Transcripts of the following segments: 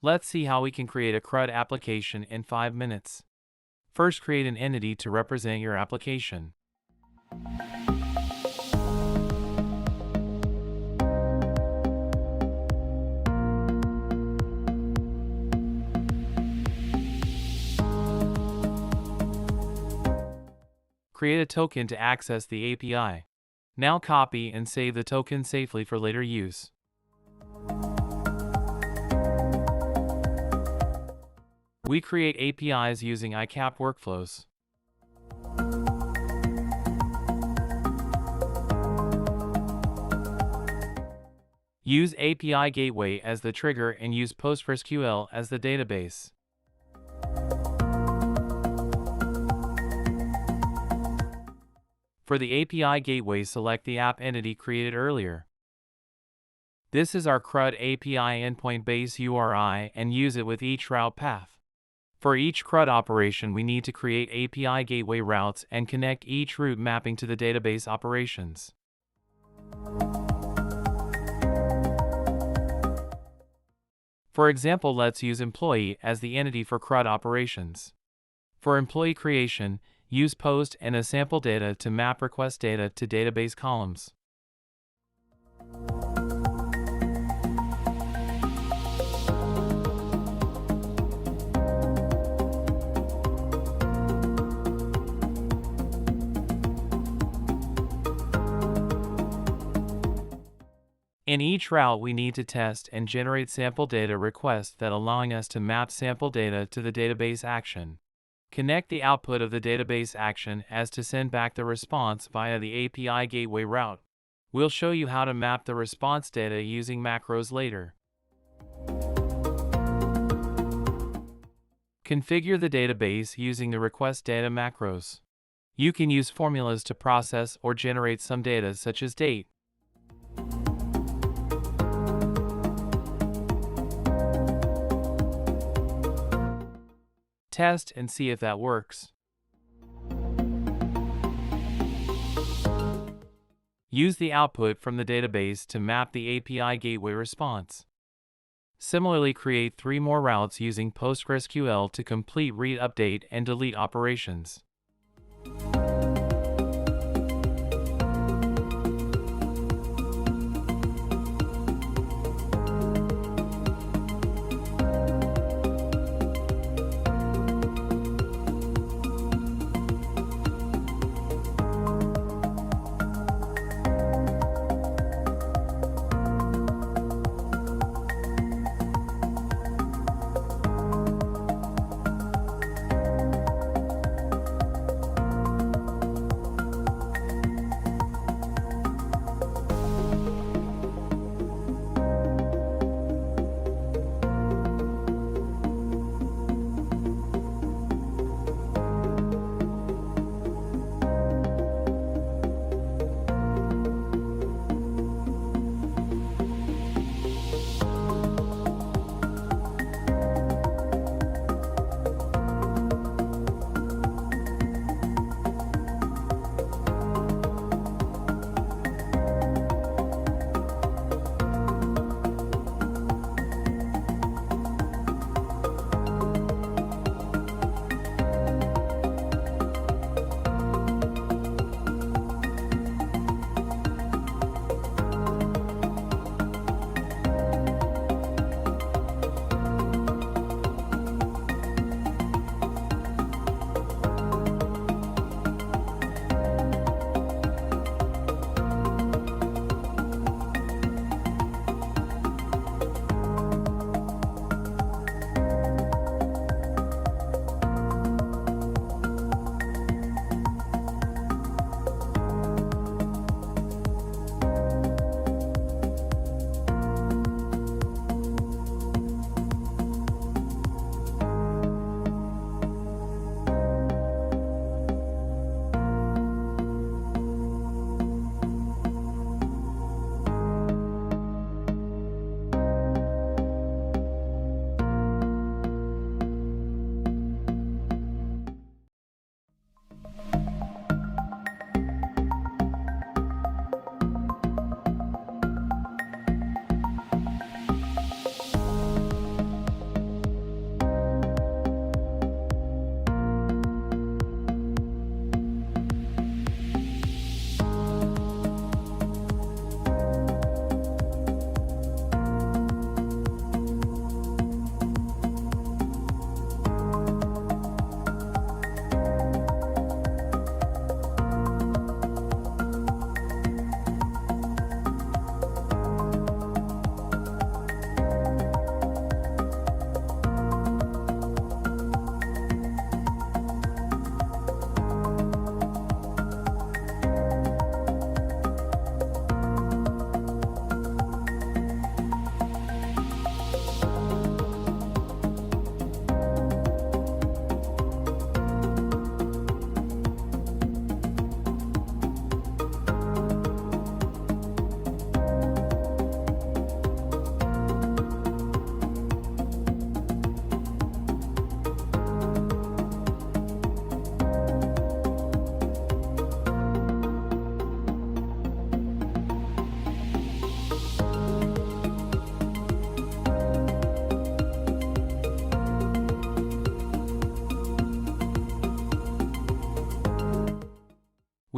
Let's see how we can create a CRUD application in 5 minutes. First, create an entity to represent your application. Create a token to access the API. Now copy and save the token safely for later use. We create APIs using ICAP workflows. Use API Gateway as the trigger and use PostgreSQL as the database. For the API Gateway, select the app entity created earlier. This is our CRUD API endpoint base URI and use it with each route path. For each CRUD operation, we need to create API Gateway routes and connect each route mapping to the database operations. For example, let's use employee as the entity for CRUD operations. For employee creation, use post and a sample data to map request data to database columns. In each route, we need to test and generate sample data requests that allowing us to map sample data to the database action. Connect the output of the database action as to send back the response via the API Gateway route. We'll show you how to map the response data using macros later. Configure the database using the request data macros. You can use formulas to process or generate some data such as date. Test and see if that works. Use the output from the database to map the API Gateway response. Similarly, create 3 more routes using PostgreSQL to complete read, update, and delete operations.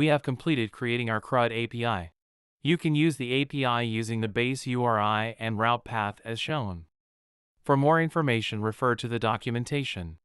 we have completed creating our CRUD API. You can use the API using the base URI and route path as shown. For more information, refer to the documentation.